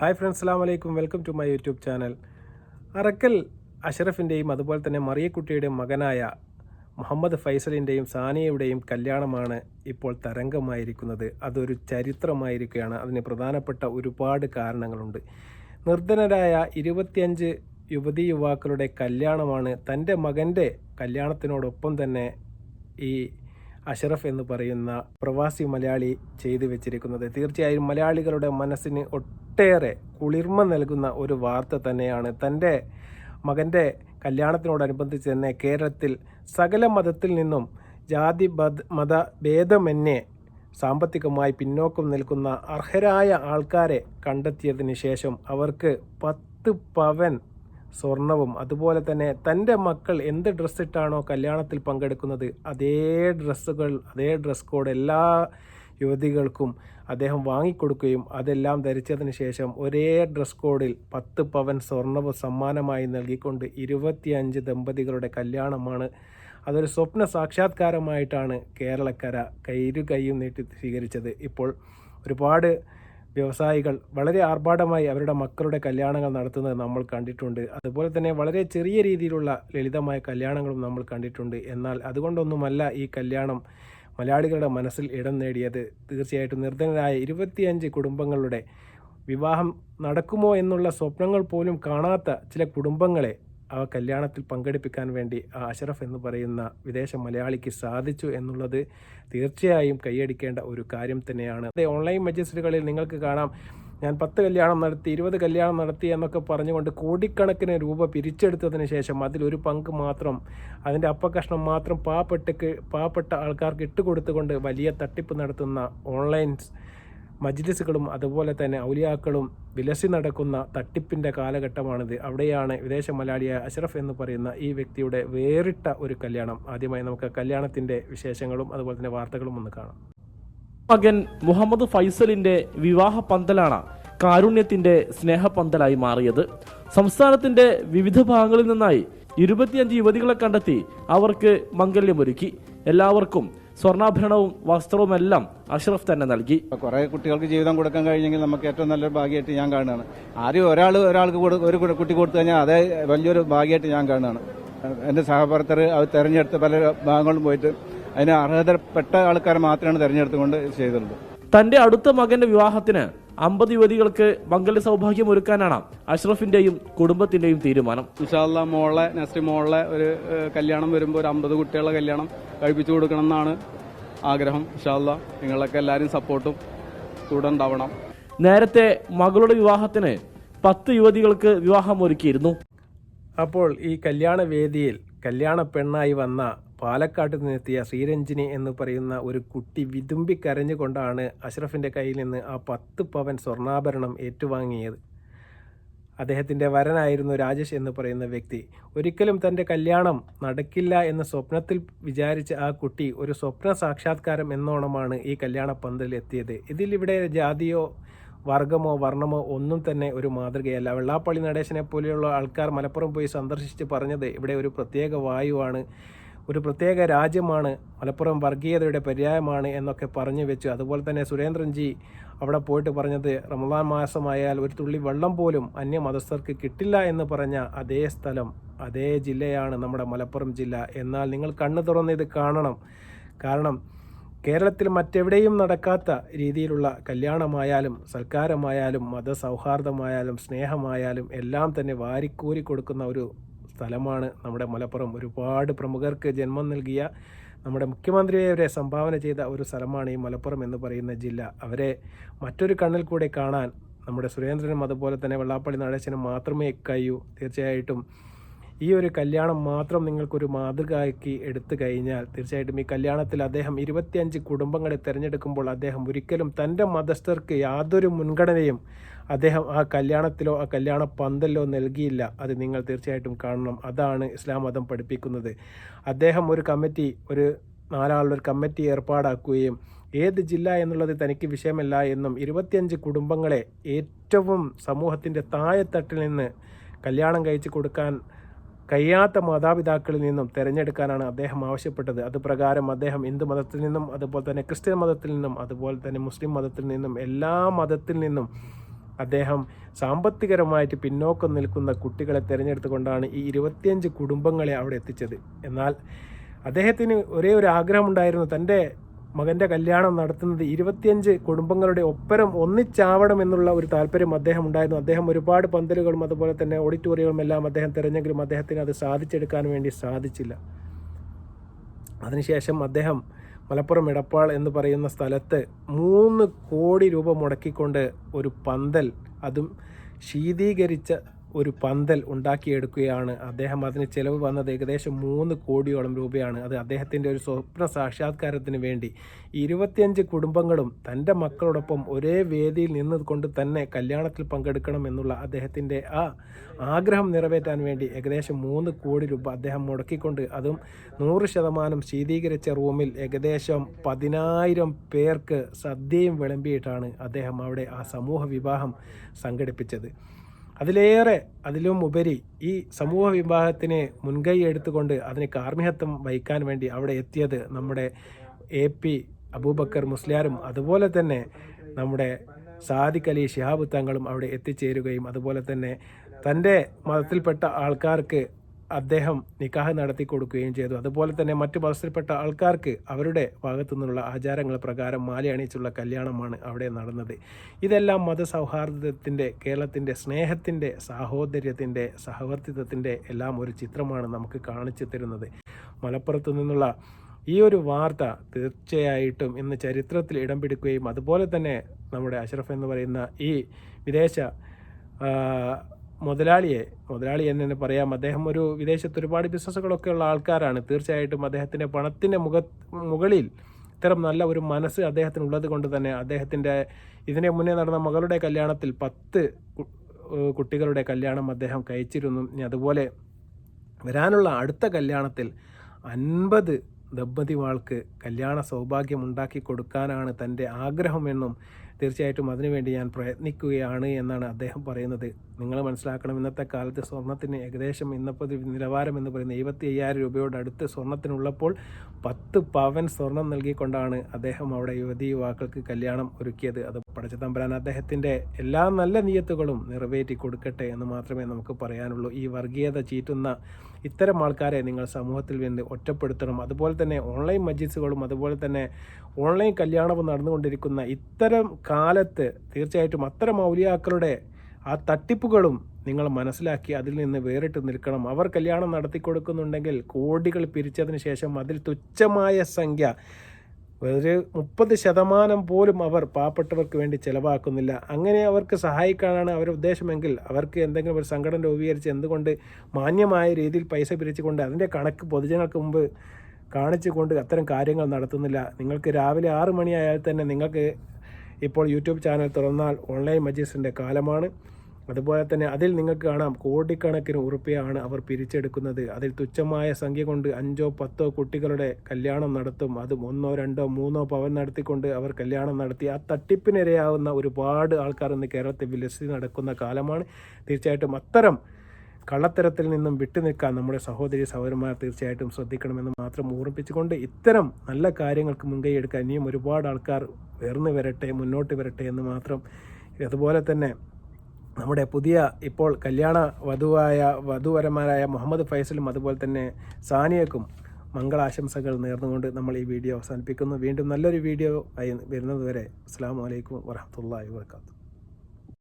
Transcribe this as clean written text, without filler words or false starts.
Hi friends, അസ്സലാമു അലൈക്കും. Welcome to my YouTube channel. Arakkal അഷറഫിൻ്റെയും അതുപോലെ തന്നെ മറിയക്കുട്ടിയുടെയും മകനായ മുഹമ്മദ് ഫൈസലിൻ്റെയും സാനിയയുടെയും കല്യാണമാണ് ഇപ്പോൾ തരംഗമായിരിക്കുന്നത്. അതൊരു ചരിത്രമായിരിക്കുകയാണ്. അതിന് പ്രധാനപ്പെട്ട ഒരുപാട് കാരണങ്ങളുണ്ട്. നിർധനരായ 25 യുവതീ യുവാക്കളുടെ കല്യാണമാണ് തൻ്റെ മകൻ്റെ കല്യാണത്തിനോടൊപ്പം തന്നെ ഈ അഷറഫ് എന്ന് പറയുന്ന പ്രവാസി മലയാളി ചെയ്തു വെച്ചിരിക്കുന്നത്. തീർച്ചയായും മലയാളികളുടെ മനസ്സിന് ഒട്ടേറെ കുളിർമ നൽകുന്ന ഒരു വാർത്ത തന്നെയാണ്. തൻ്റെ മകൻ്റെ കല്യാണത്തിനോടനുബന്ധിച്ച് തന്നെ കേരളത്തിൽ സകല മതത്തിൽ നിന്നും ജാതി മത ഭേദമന്യേ സാമ്പത്തികമായി പിന്നോക്കം നിൽക്കുന്ന അർഹരായ ആൾക്കാരെ കണ്ടെത്തിയതിന് ശേഷം അവർക്ക് 10 പവൻ സ്വർണവും അതുപോലെ തന്നെ തൻ്റെ മക്കൾ എന്ത് ഡ്രസ്സിട്ടാണോ കല്യാണത്തിൽ പങ്കെടുക്കുന്നത് അതേ ഡ്രസ് കോഡ് എല്ലാ യുവതികൾക്കും അദ്ദേഹം വാങ്ങിക്കൊടുക്കുകയും അതെല്ലാം ധരിച്ചതിന് ശേഷം ഒരേ ഡ്രസ് കോഡിൽ 10 പവൻ സ്വർണവും സമ്മാനമായി നൽകിക്കൊണ്ട് 25 ദമ്പതികളുടെ കല്യാണമാണ്. അതൊരു സ്വപ്ന സാക്ഷാത്കാരമായിട്ടാണ് കേരളക്കര കൈയും നീട്ടി സ്വീകരിച്ചത്. ഇപ്പോൾ ഒരുപാട് വ്യവസായികൾ വളരെ ആർഭാടമായി അവരുടെ മക്കളുടെ കല്യാണങ്ങൾ നടത്തുന്നത് നമ്മൾ കണ്ടിട്ടുണ്ട്. അതുപോലെ തന്നെ വളരെ ചെറിയ രീതിയിലുള്ള ലളിതമായ കല്യാണങ്ങളും നമ്മൾ കണ്ടിട്ടുണ്ട്. എന്നാൽ അതുകൊണ്ടൊന്നുമല്ല ഈ കല്യാണം മലയാളികളുടെ മനസ്സിൽ ഇടം നേടിയത്. തീർച്ചയായിട്ടും നിർധനരായ 25 കുടുംബങ്ങളുടെ വിവാഹം നടക്കുമോ എന്നുള്ള സ്വപ്നങ്ങൾ പോലും കാണാത്ത ചില കുടുംബങ്ങളെ ആ കല്യാണത്തിൽ പങ്കെടുപ്പിക്കാൻ വേണ്ടി ആ അഷറഫ് എന്ന് പറയുന്ന വിദേശ മലയാളിക്ക് സാധിച്ചു എന്നുള്ളത് തീർച്ചയായും കൈയടിക്കേണ്ട ഒരു കാര്യം തന്നെയാണ്. ഓൺലൈൻ മജ്ലിസുകളിൽ നിങ്ങൾക്ക് കാണാം, ഞാൻ 10 കല്യാണം നടത്തി 20 കല്യാണം നടത്തി എന്നൊക്കെ പറഞ്ഞുകൊണ്ട് കോടിക്കണക്കിന് രൂപ പിരിച്ചെടുത്തതിന് ശേഷം അതിലൊരു പങ്ക് മാത്രം, അതിൻ്റെ അപ്പക്കഷ്ണം മാത്രം പാവപ്പെട്ട ആൾക്കാർക്ക് ഇട്ടുകൊടുത്തുകൊണ്ട് വലിയ തട്ടിപ്പ് നടത്തുന്ന ഓൺലൈൻ മജ്ലിസുകളും അതുപോലെ തന്നെ ഔലിയാക്കളും വിലസി നടക്കുന്ന തട്ടിപ്പിൻ്റെ കാലഘട്ടമാണിത്. അവിടെയാണ് വിദേശ മലയാളിയായ അഷറഫ് എന്ന് പറയുന്ന ഈ വ്യക്തിയുടെ വേറിട്ട ഒരു കല്യാണം. ആദ്യമായി നമുക്ക് കല്യാണത്തിൻ്റെ വിശേഷങ്ങളും അതുപോലെ തന്നെ വാർത്തകളും ഒന്ന് കാണാം. മകൻ മുഹമ്മദ് ഫൈസലിന്റെ വിവാഹ പന്തലാണ് കാരുണ്യത്തിന്റെ സ്നേഹപന്തലായി മാറിയത്. സംസ്ഥാനത്തിന്റെ വിവിധ ഭാഗങ്ങളിൽ നിന്നായി 25 യുവതികളെ കണ്ടെത്തി അവർക്ക് മംഗല്യമൊരുക്കി. എല്ലാവർക്കും സ്വർണ്ണാഭരണവും വസ്ത്രവുമെല്ലാം അഷ്റഫ് തന്നെ നൽകി. കുറെ കുട്ടികൾക്ക് ജീവിതം കൊടുക്കാൻ കഴിഞ്ഞെങ്കിൽ നമുക്ക് ഏറ്റവും നല്ലൊരു ഭാഗ്യമായിട്ട് ഞാൻ കാണുകയാണ്. ആരും ഒരാൾക്ക് ഒരു കുട്ടി കൊടുത്തു കഴിഞ്ഞാൽ അതേ വലിയൊരു ഭാഗ്യമായിട്ട് ഞാൻ കാണുകയാണ്. എന്റെ സഹപ്രവർത്തകർ അത് തെരഞ്ഞെടുത്ത് പല ഭാഗങ്ങളും പോയിട്ട് അതിന് അർഹതപ്പെട്ട ആൾക്കാരെ മാത്രമാണ് തെരഞ്ഞെടുത്തുകൊണ്ട് ചെയ്തിട്ടുള്ളത്. തന്റെ അടുത്ത മകന്റെ വിവാഹത്തിന് 50 യുവതികൾക്ക് മംഗല്യ സൗഭാഗ്യം ഒരുക്കാനാണ് അഷ്റഫിന്റെയും കുടുംബത്തിന്റെയും തീരുമാനം. ഇൻഷാ അല്ലാഹ് നെക്സ്റ്റ് മോളെ ഒരു കല്യാണം വരുമ്പോൾ ഒരു 50 കുട്ടികളുടെ കല്യാണം കഴിപ്പിച്ചു കൊടുക്കണം എന്നാണ് ആഗ്രഹം. ഇൻഷാ അല്ലാഹ് നിങ്ങളൊക്കെ എല്ലാവരും സപ്പോർട്ടും കൂടെ ഉണ്ടാവണം. നേരത്തെ മകളുടെ വിവാഹത്തിന് 10 യുവതികൾക്ക് വിവാഹം ഒരുക്കിയിരുന്നു. അപ്പോൾ ഈ കല്യാണ വേദിയിൽ കല്യാണ പെണ്ണായി വന്ന പാലക്കാട്ട് നിന്നെത്തിയ ശ്രീരഞ്ജിനി എന്ന് പറയുന്ന ഒരു കുട്ടി വിതുമ്പിക്കരഞ്ഞുകൊണ്ടാണ് അഷ്റഫിൻ്റെ കയ്യിൽ നിന്ന് ആ 10 പവൻ സ്വർണ്ണാഭരണം ഏറ്റുവാങ്ങിയത്. അദ്ദേഹത്തിൻ്റെ വരനായിരുന്നു രാജേഷ് എന്ന് പറയുന്ന വ്യക്തി. ഒരിക്കലും തൻ്റെ കല്യാണം നടക്കില്ല എന്ന സ്വപ്നത്തിൽ വിചാരിച്ച ആ കുട്ടി ഒരു സ്വപ്ന സാക്ഷാത്കാരം എന്നോണമാണ് ഈ കല്യാണ പന്തലിൽ എത്തിയത്. ഇതിലിവിടെ ജാതിയോ വർഗമോ വർണ്ണമോ ഒന്നും തന്നെ ഒരു മാതൃകയല്ല. വെള്ളാപ്പള്ളി നടേശനെ പോലെയുള്ള ആൾക്കാർ മലപ്പുറം പോയി സന്ദർശിച്ച് പറഞ്ഞത് ഇവിടെ ഒരു പ്രത്യേക വായുവാണ്, ഒരു പ്രത്യേക രാജ്യമാണ്, മലപ്പുറം വർഗീയതയുടെ പര്യായമാണ് എന്നൊക്കെ പറഞ്ഞു വെച്ചു. അതുപോലെ തന്നെ സുരേന്ദ്രൻജി അവിടെ പോയിട്ട് പറഞ്ഞത് റമദാൻ മാസമായാൽ ഒരു തുള്ളി വെള്ളം പോലും അന്യമതസ്ഥർക്ക് കിട്ടില്ല എന്ന് പറഞ്ഞ അതേ സ്ഥലം, അതേ ജില്ലയാണ് നമ്മുടെ മലപ്പുറം ജില്ല. എന്നാൽ നിങ്ങൾ കണ്ണു തുറന്ന് ഇത് കാണണം. കാരണം കേരളത്തിൽ മറ്റെവിടെയും നടക്കാത്ത രീതിയിലുള്ള കല്യാണമായാലും സൽക്കാരമായാലും മതസൗഹാർദ്ദമായാലും സ്നേഹമായാലും എല്ലാം തന്നെ വാരിക്കോരി കൊടുക്കുന്ന ഒരു സ്ഥലമാണ് നമ്മുടെ മലപ്പുറം. ഒരുപാട് പ്രമുഖർക്ക് ജന്മം നൽകിയ, നമ്മുടെ മുഖ്യമന്ത്രിയെ വരെ സംഭാവന ചെയ്ത ഒരു സ്ഥലമാണ് ഈ മലപ്പുറം എന്ന് പറയുന്ന ജില്ല. അവരെ മറ്റൊരു കണ്ണിൽ കൂടെ കാണാൻ നമ്മുടെ സുരേന്ദ്രനും അതുപോലെ തന്നെ വെള്ളാപ്പള്ളി നടേശനും മാത്രമേ കഴിയൂ. തീർച്ചയായിട്ടും ഈ ഒരു കല്യാണം മാത്രം നിങ്ങൾക്കൊരു മാതൃകയാക്കി എടുത്തു കഴിഞ്ഞാൽ തീർച്ചയായിട്ടും ഈ കല്യാണത്തിൽ അദ്ദേഹം 25 കുടുംബങ്ങളെ തിരഞ്ഞെടുക്കുമ്പോൾ അദ്ദേഹം ഒരിക്കലും തൻ്റെ മതസ്ഥർക്ക് യാതൊരു മുൻഗണനയും അദ്ദേഹം ആ കല്യാണത്തിലോ ആ കല്യാണ പന്തലിലോ നൽകിയില്ല. അത് നിങ്ങൾ തീർച്ചയായിട്ടും കാണണം. അതാണ് ഇസ്ലാം മതം പഠിപ്പിക്കുന്നത്. അദ്ദേഹം ഒരു 4 ആളുടെ കമ്മിറ്റി ഏർപ്പാടാക്കുകയും ഏത് ജില്ല എന്നുള്ളത് തനിക്ക് വിഷയമല്ല എന്നും 25 കുടുംബങ്ങളെ ഏറ്റവും സമൂഹത്തിൻ്റെ താഴെത്തട്ടിൽ നിന്ന് കല്യാണം കഴിച്ചു കൊടുക്കാൻ കഴിയാത്ത മാതാപിതാക്കളിൽ നിന്നും തിരഞ്ഞെടുക്കാനാണ് അദ്ദേഹം ആവശ്യപ്പെട്ടത്. അതുപ്രകാരം അദ്ദേഹം ഹിന്ദു മതത്തിൽ നിന്നും അതുപോലെ തന്നെ ക്രിസ്ത്യൻ മതത്തിൽ നിന്നും അതുപോലെ തന്നെ മുസ്ലിം മതത്തിൽ നിന്നും എല്ലാ മതത്തിൽ നിന്നും അദ്ദേഹം സാമ്പത്തികപരമായിട്ട് പിന്നോക്കം നിൽക്കുന്ന കുട്ടികളെ തിരഞ്ഞെടുത്തുകൊണ്ടാണ് ഈ 25 കുടുംബങ്ങളെ അവിടെ എത്തിച്ചത്. എന്നാൽ അദ്ദേഹത്തിന് ഒരേ ഒരു ആഗ്രഹമുണ്ടായിരുന്നു, തൻ്റെ മകൻ്റെ കല്യാണം നടത്തുന്നത് 25 കുടുംബങ്ങളുടെ ഒപ്പരം ഒന്നിച്ചാവണം എന്നുള്ള ഒരു താല്പര്യം അദ്ദേഹം ഉണ്ടായിരുന്നു. അദ്ദേഹം ഒരുപാട് പന്തലുകളും അതുപോലെ തന്നെ ഓഡിറ്റോറിയങ്ങളും എല്ലാം അദ്ദേഹം തിരഞ്ഞെങ്കിലും അദ്ദേഹത്തിന് അത് സാധിച്ചെടുക്കാൻ വേണ്ടി സാധിച്ചില്ല. അതിനുശേഷം അദ്ദേഹം മലപ്പുറം എടപ്പാൾ എന്ന് പറയുന്ന സ്ഥലത്ത് 3 കോടി രൂപ മുടക്കിക്കൊണ്ട് ഒരു പന്തൽ, അതും ശീതീകരിച്ച ഒരു പന്തൽ ഉണ്ടാക്കിയെടുക്കുകയാണ്. അദ്ദേഹം അതിന് ചിലവ് വന്നത് ഏകദേശം 3 കോടിയോളം രൂപയാണ്. അത് അദ്ദേഹത്തിൻ്റെ ഒരു സ്വപ്ന സാക്ഷാത്കാരത്തിന് വേണ്ടി 25 കുടുംബങ്ങളും തൻ്റെ മക്കളോടൊപ്പം ഒരേ വേദിയിൽ നിന്നുകൊണ്ട് തന്നെ കല്യാണത്തിൽ പങ്കെടുക്കണം എന്നുള്ള അദ്ദേഹത്തിൻ്റെ ആ ആഗ്രഹം നിറവേറ്റാൻ വേണ്ടി ഏകദേശം 3 കോടി രൂപ അദ്ദേഹം മുടക്കിക്കൊണ്ട്, അതും 100% ശീതീകരിച്ച റൂമിൽ ഏകദേശം 10,000 പേർക്ക് സദ്യയും വിളമ്പിയിട്ടാണ് അദ്ദേഹം അവിടെ ആ സമൂഹ വിവാഹം സംഘടിപ്പിച്ചത്. അതിലും ഉപരി ഈ സമൂഹ വിവാഹത്തിന് മുൻകൈ എടുത്തുകൊണ്ട് അതിന് കാർമ്മികത്വം വഹിക്കാൻ വേണ്ടി അവിടെ എത്തിയത് നമ്മുടെ AP അബൂബക്കർ മുസ്ലിയാരും അതുപോലെ തന്നെ നമ്മുടെ സാദിഖ് അലി ശിഹാബ് തങ്ങളും അവിടെ എത്തിച്ചേരുകയും അതുപോലെ തന്നെ തൻ്റെ മതത്തിൽപ്പെട്ട ആൾക്കാർക്ക് അദ്ദേഹം നിക്കാഹ് നടത്തി കൊടുക്കുകയും ചെയ്തു. അതുപോലെ തന്നെ മറ്റു മതത്തിൽപ്പെട്ട ആൾക്കാർക്ക് അവരുടെ ഭാഗത്തു നിന്നുള്ള ആചാരങ്ങൾ പ്രകാരം മാല അണിയിച്ചുള്ള കല്യാണമാണ് അവിടെ നടന്നത്. ഇതെല്ലാം മതസൗഹാർദ്ദത്തിൻ്റെ, കേരളത്തിൻ്റെ സ്നേഹത്തിൻ്റെ, സാഹോദര്യത്തിൻ്റെ, സഹവർത്തിത്വത്തിൻ്റെ എല്ലാം ഒരു ചിത്രമാണ് നമുക്ക് കാണിച്ചു തരുന്നത്. മലപ്പുറത്തു നിന്നുള്ള ഈ ഒരു വാർത്ത തീർച്ചയായിട്ടും ഇന്ന് ചരിത്രത്തിൽ ഇടം പിടിക്കുകയും അതുപോലെ തന്നെ നമ്മുടെ അഷ്റഫ് എന്ന് പറയുന്ന ഈ വിദേശ മുതലാളി എന്ന് തന്നെ പറയാം. അദ്ദേഹം ഒരു വിദേശത്ത് ഒരുപാട് ബിസിനസ്സുകളൊക്കെ ഉള്ള ആൾക്കാരാണ്. തീർച്ചയായിട്ടും അദ്ദേഹത്തിൻ്റെ പണത്തിൻ്റെ മുകളിൽ ഇത്തരം നല്ല ഒരു മനസ്സ് അദ്ദേഹത്തിനുള്ളത് കൊണ്ട് തന്നെ അദ്ദേഹത്തിൻ്റെ ഇതിനെ മുന്നേ നടന്ന മകളുടെ കല്യാണത്തിൽ 10 കുട്ടികളുടെ കല്യാണം അദ്ദേഹം കഴിച്ചിരുന്നു. അതുപോലെ വരാനുള്ള അടുത്ത കല്യാണത്തിൽ 50 ദമ്പതിമാർക്ക് കല്യാണ സൗഭാഗ്യം ഉണ്ടാക്കി കൊടുക്കാനാണ് തൻ്റെ ആഗ്രഹമെന്നും തീർച്ചയായിട്ടും അതിനുവേണ്ടി ഞാൻ പ്രയത്നിക്കുകയാണ് എന്നാണ് അദ്ദേഹം പറയുന്നത്. നിങ്ങൾ മനസ്സിലാക്കണം, ഇന്നത്തെ കാലത്ത് സ്വർണത്തിന് ഏകദേശം ഇന്നപ്പോൾ നിലവാരം എന്ന് പറയുന്നത് 75,000 രൂപയോട് അടുത്ത് സ്വർണത്തിനുള്ളപ്പോൾ 10 പവൻ സ്വർണം നൽകിക്കൊണ്ടാണ് അദ്ദേഹം അവിടെ യുവതീ-യുവാക്കൾക്ക് കല്യാണം ഒരുക്കിയത്. അത് പടച്ചതമ്പുരാൻ അദ്ദേഹത്തിൻ്റെ എല്ലാ നല്ല നിയത്തുകളും നിറവേറ്റി കൊടുക്കട്ടെ എന്ന് മാത്രമേ നമുക്ക് പറയാനുള്ളൂ. ഈ വർഗീയത ചീറ്റുന്ന ഇത്തരം ആൾക്കാരെ നിങ്ങൾ സമൂഹത്തിൽ നിന്ന് ഒറ്റപ്പെടുത്തണം. അതുപോലെ തന്നെ ഓൺലൈൻ മജ്ലിസുകളും അതുപോലെ തന്നെ ഓൺലൈൻ കല്യാണവും നടന്നുകൊണ്ടിരിക്കുന്ന ഇത്തരം കാലത്ത് തീർച്ചയായിട്ടും അത്തരം ഔലിയാക്കളുടെ ആ തട്ടിപ്പുകളും നിങ്ങൾ മനസ്സിലാക്കി അതിൽ നിന്ന് വേറിട്ട് നിൽക്കണം. അവർ കല്യാണം നടത്തി കൊടുക്കുന്നുണ്ടെങ്കിൽ കോടികൾ പിരിച്ചതിന് ശേഷം അതിൽ തുച്ഛമായ സംഖ്യ, ഒരു 30% പോലും അവർ പാവപ്പെട്ടവർക്ക് വേണ്ടി ചിലവാക്കുന്നില്ല. അങ്ങനെ അവർക്ക് സഹായിക്കാനാണ് അവരുടെ ഉദ്ദേശമെങ്കിൽ അവർക്ക് എന്തെങ്കിലും ഒരു സംഘടന രൂപീകരിച്ച് എന്തുകൊണ്ട് മാന്യമായ രീതിയിൽ പൈസ പിരിച്ചുകൊണ്ട് അതിൻ്റെ കണക്ക് പൊതുജനങ്ങൾക്ക് മുമ്പ് കാണിച്ചുകൊണ്ട് അത്തരം കാര്യങ്ങൾ നടത്തുന്നില്ല. നിങ്ങൾക്ക് രാവിലെ 6 മണിയായാൽ തന്നെ നിങ്ങൾക്ക് ഇപ്പോൾ യൂട്യൂബ് ചാനൽ തുറന്നാൽ ഓൺലൈൻ മജ്ലിസിൻ്റെ കാലമാണ്. അതുപോലെ തന്നെ അതിൽ നിങ്ങൾക്ക് കാണാം കോടിക്കണക്കിന് ഉറുപ്പിയാണ് അവർ പിരിച്ചെടുക്കുന്നത്. അതിൽ തുച്ഛമായ സംഖ്യ കൊണ്ട് 5 10 കുട്ടികളുടെ കല്യാണം നടത്തും. അതും 1 2 3 പവൻ നടത്തിക്കൊണ്ട് അവർ കല്യാണം നടത്തി ആ തട്ടിപ്പിനിരയാവുന്ന ഒരുപാട് ആൾക്കാർ ഇന്ന് കേരളത്തിൽ വിലസി നടക്കുന്ന കാലമാണ്. തീർച്ചയായിട്ടും അത്തരം കള്ളത്തരത്തിൽ നിന്നും വിട്ടുനിൽക്കാൻ നമ്മുടെ സഹോദരന്മാർ തീർച്ചയായിട്ടും ശ്രദ്ധിക്കണമെന്ന് മാത്രം ഓർമ്മിപ്പിച്ചുകൊണ്ട് ഇത്തരം നല്ല കാര്യങ്ങൾക്ക് മുൻകൈ എടുക്കാൻ ഇനിയും ഒരുപാട് ആൾക്കാർ ഉയർന്നു വരട്ടെ, മുന്നോട്ട് വരട്ടെ എന്ന് മാത്രം. അതുപോലെ തന്നെ നമ്മുടെ പുതിയ ഇപ്പോൾ കല്യാണ വധുവരന്മാരായ മുഹമ്മദ് ഫൈസലും അതുപോലെ തന്നെ സാനിയക്കും മംഗളാശംസകൾ നേർന്നുകൊണ്ട് നമ്മൾ ഈ വീഡിയോ അവസാനിപ്പിക്കുന്നു. വീണ്ടും നല്ലൊരു വീഡിയോ ആയി വരുന്നത് വരെ അസ്സലാമു അലൈക്കും വറഹ്മത്തുള്ളാഹി വബറകാതുഹു.